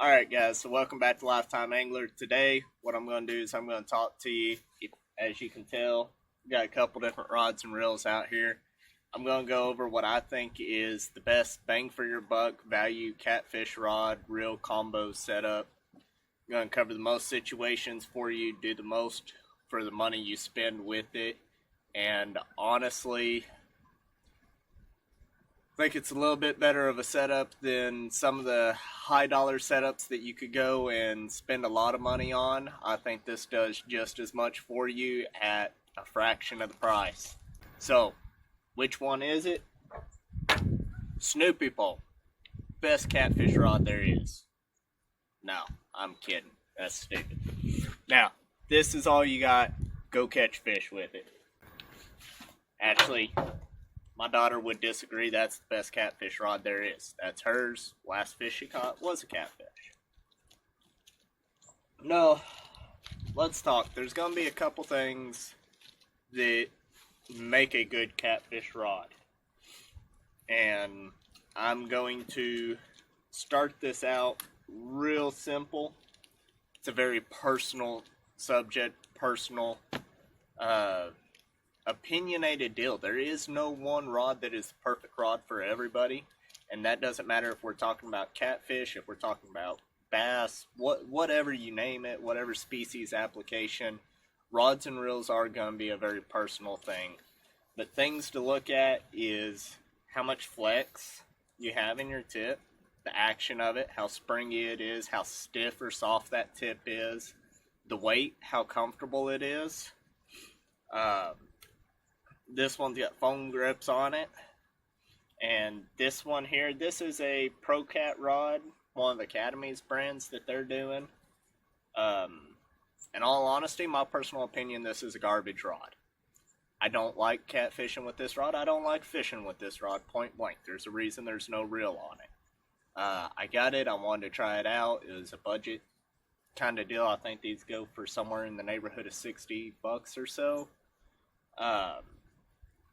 Alright guys, so welcome back to Lifetime Angler. Today, what I'm going to do is I'm going to talk to you. As you can tell, we got a couple different rods and reels out here. I'm going to go over what I think is the best bang for your buck value catfish rod reel combo setup. I'm going to cover the most situations for you, do the most for the money you spend with it, and honestly, I think it's a little bit better of a setup than some of the high dollar setups that you could go and spend a lot of money on. I think this does just as much for you at a fraction of the price. So, which one is it? Snoopy Pole. Best catfish rod there is. No, I'm kidding. That's stupid. Now, this is all you got. Go catch fish with it. Actually, my daughter would disagree. That's the best catfish rod there is. That's hers. Last fish she caught was a catfish. No, let's talk. There's going to be a couple things that make a good catfish rod. And I'm going to start this out real simple. It's a very personal subject, personal opinionated deal. There is no one rod that is the perfect rod for everybody, and that doesn't matter if we're talking about catfish, if we're talking about bass, whatever you name it, whatever species application. Rods and reels are going to be a very personal thing. But things to look at is how much flex you have in your tip, the action of it, how springy it is, how stiff or soft that tip is, the weight, how comfortable it is. This one's got foam grips on it. And this one here, this is a Pro Cat rod, one of Academy's brands that they're doing. In all honesty, my personal opinion, this is a garbage rod. I don't like catfishing with this rod. I don't like fishing with this rod, point blank. There's a reason there's no reel on it. I got it. I wanted to try it out. It was a budget kind of deal. I think these go for somewhere in the neighborhood of $60 or so.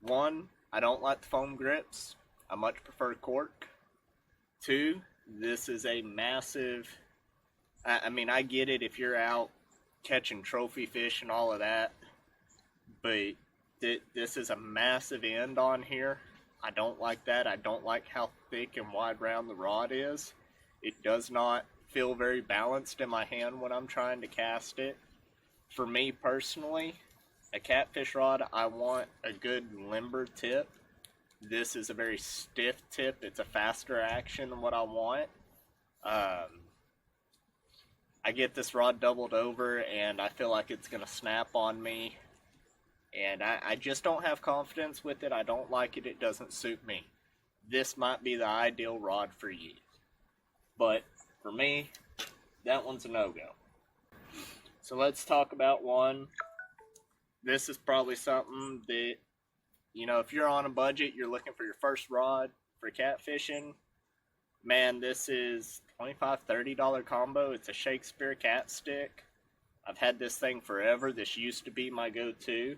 One, I don't like the foam grips. I much prefer cork. Two, this is a massive, I mean, I get it if you're out catching trophy fish and all of that, but this is a massive end on here. I don't like that. I don't like how thick and wide round the rod is. It does not feel very balanced in my hand when I'm trying to cast it. For me personally, a catfish rod, I want a good limber tip. This is a very stiff tip. It's a faster action than what I want. I get this rod doubled over and I feel like it's going to snap on me. And I just don't have confidence with it. I don't like it. It doesn't suit me. This might be the ideal rod for you. But for me, that one's a no-go. So let's talk about one. This is probably something that, you know, if you're on a budget, you're looking for your first rod for catfishing, man, this is $25, $30 combo. It's a Shakespeare cat stick. I've had this thing forever. This used to be my go-to.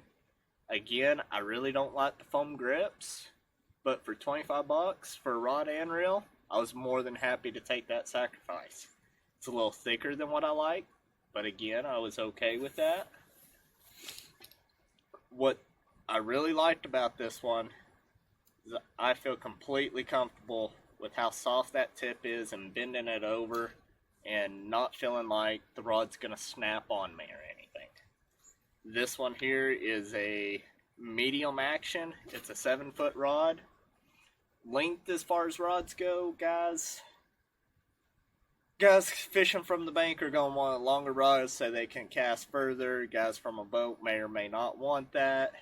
Again, I really don't like the foam grips, but for $25 for a rod and reel, I was more than happy to take that sacrifice. It's a little thicker than what I like, but again, I was okay with that. What I really liked about this one is I feel completely comfortable with how soft that tip is and bending it over and not feeling like the rod's going to snap on me or anything. This one here is a medium action. It's a 7-foot rod. Length as far as rods go, guys fishing from the bank are going to want longer rods so they can cast further. Guys from a boat may or may not want that.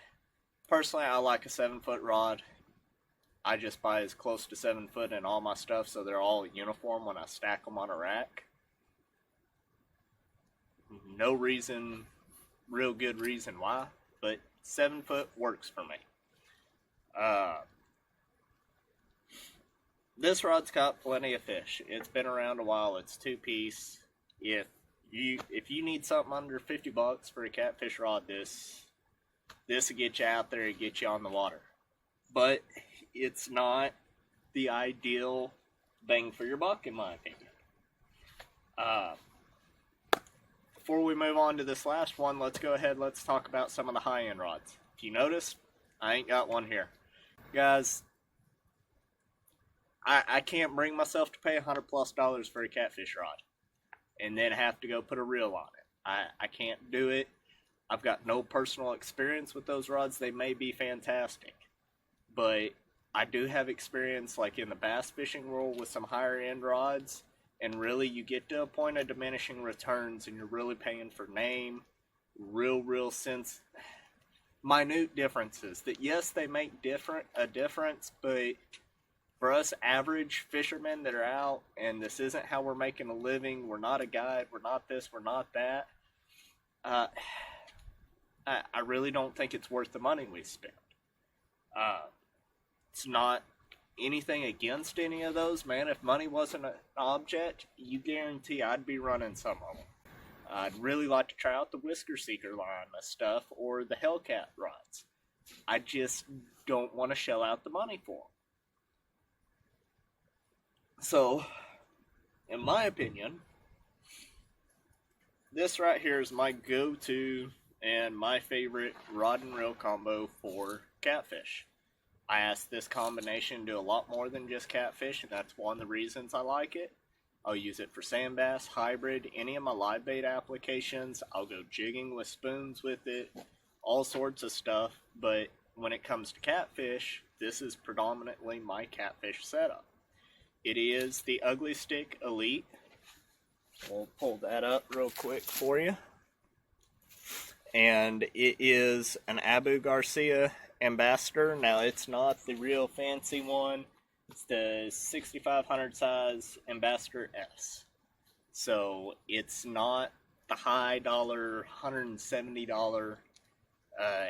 Personally, I like a 7-foot rod. I just buy as close to 7 foot in all my stuff so they're all uniform when I stack them on a rack. No reason, real good reason why, but 7 foot works for me. This rod's caught plenty of fish. It's been around a while. It's 2-piece. If you need something under $50 for a catfish rod, this will get you out there and get you on the water. But it's not the ideal bang for your buck, in my opinion. Uh, Before we move on to this last one, let's go ahead, let's talk about some of the high-end rods. If you notice, I ain't got one here. Guys, I can't bring myself to pay $100+ for a Catfish rod and then have to go put a reel on it. I can't do it. I've got no personal experience with those rods. They may be fantastic, but I do have experience like in the bass fishing world with some higher end rods, and really you get to a point of diminishing returns and you're really paying for name, real sense, minute differences that yes they make a difference, but for us average fishermen that are out, and this isn't how we're making a living, we're not a guide, we're not this, we're not that, uh, I really don't think it's worth the money we spend. Uh, it's not anything against any of those, man. If money wasn't an object, you guarantee I'd be running some of them. I'd really like to try out the Whisker Seeker line of stuff or the Hellcat rods. I just don't want to shell out the money for them. So, in my opinion, this right here is my go-to and my favorite rod and reel combo for catfish. I ask this combination to do a lot more than just catfish, and that's one of the reasons I like it. I'll use it for sand bass, hybrid, any of my live bait applications. I'll go jigging with spoons with it, all sorts of stuff. But when it comes to catfish, this is predominantly my catfish setup. It is the Ugly Stick Elite. We'll pull that up real quick for you. And it is an Abu Garcia Ambassador. Now, it's not the real fancy one. It's the 6500 size Ambassador S. So, it's not the high dollar, $170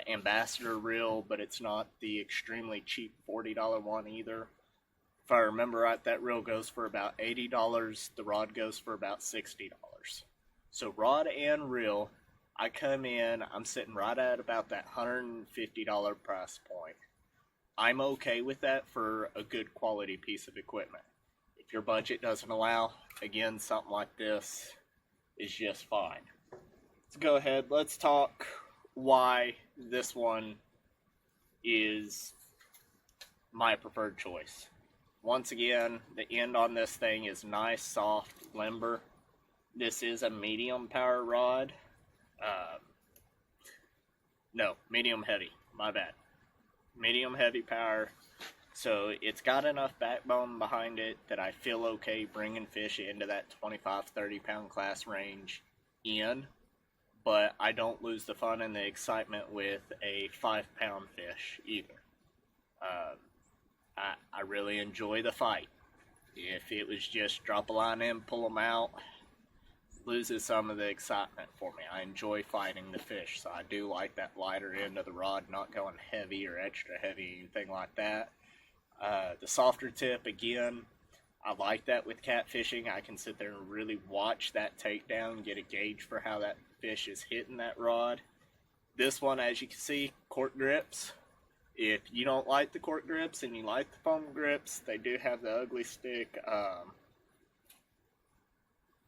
Ambassador reel, but it's not the extremely cheap $40 one either. If I remember right, that reel goes for about $80. The rod goes for about $60. So, rod and reel, I come in, I'm sitting right at about that $150 price point. I'm okay with that for a good quality piece of equipment. If your budget doesn't allow, again, something like this is just fine. Let's go ahead, let's talk why this one is my preferred choice. Once again, the end on this thing is nice, soft, limber. This is a medium power rod. No, medium heavy, my bad. Medium heavy power, so it's got enough backbone behind it that I feel okay bringing fish into that 25-30 pound class range but I don't lose the fun and the excitement with a 5-pound fish either. I really enjoy the fight. If it was just drop a line in, pull them out, loses some of the excitement for me. I enjoy fighting the fish, so I do like that lighter end of the rod, not going heavy or extra heavy, anything like that. The softer tip, again, I like that with catfishing. I can sit there and really watch that takedown, get a gauge for how that fish is hitting that rod. This one, as you can see, cork grips. If you don't like the cork grips and you like the foam grips, they do have the Ugly Stick, I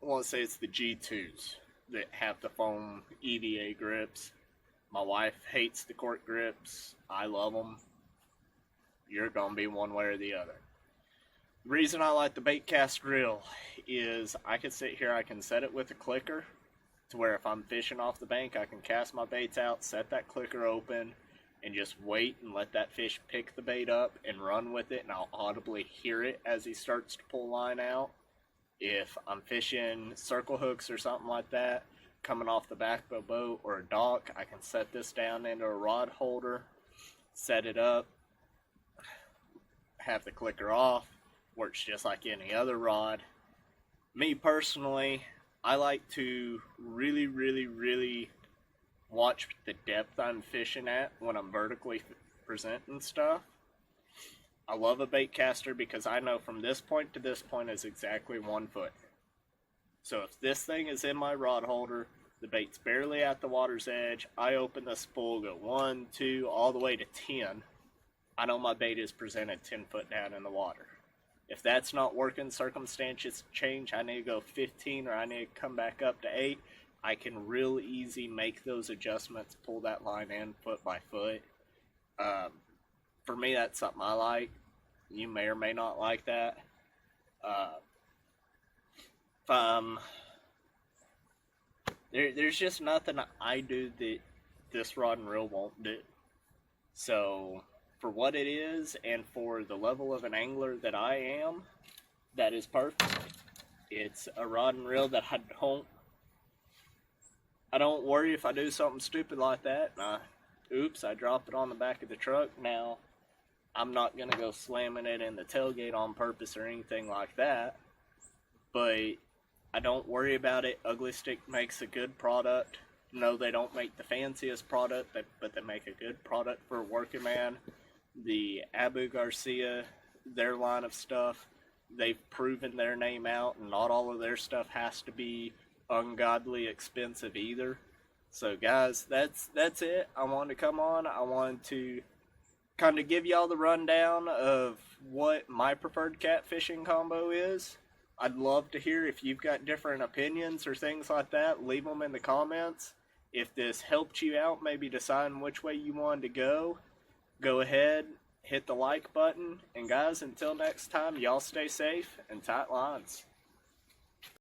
want to say it's the G2s that have the foam EVA grips. My wife hates the cork grips. I love them. You're going to be one way or the other. The reason I like the bait cast reel is I can sit here, I can set it with a clicker to where if I'm fishing off the bank, I can cast my baits out, set that clicker open, and just wait and let that fish pick the bait up and run with it, and I'll audibly hear it as he starts to pull line out. If I'm fishing circle hooks or something like that, coming off the back of a boat or a dock, I can set this down into a rod holder, set it up, have the clicker off, works just like any other rod. Me personally, I like to really watch the depth I'm fishing at when I'm vertically presenting stuff. I love a bait caster because I know from this point to this point is exactly 1 foot. So if this thing is in my rod holder, the bait's barely at the water's edge, I open the spool, go 1, 2, all the way to 10. I know my bait is presented 10 foot down in the water. If that's not working, circumstances change, I need to go 15 or I need to come back up to 8, I can real easy make those adjustments, pull that line in foot by foot. Um, for me, that's something I like. You may or may not like that. Uh, um, there's just nothing I do that this rod and reel won't do. So, for what it is and for the level of an angler that I am, that is perfect. It's a rod and reel that I don't worry if I do something stupid like that. Oops, I drop it on the back of the truck. Now, I'm not going to go slamming it in the tailgate on purpose or anything like that. But I don't worry about it. Ugly Stick makes a good product. No, they don't make the fanciest product, but they make a good product for a working man. The Abu Garcia, their line of stuff, they've proven their name out, and not all of their stuff has to be ungodly expensive either. So guys, that's it. I wanted to come on. I wanted to kind of give y'all the rundown of what my preferred catfishing combo is. I'd love to hear if you've got different opinions or things like that. Leave them in the comments. If this helped you out, maybe deciding which way you wanted to go ahead, hit the like button. And guys, until next time, y'all stay safe and tight lines.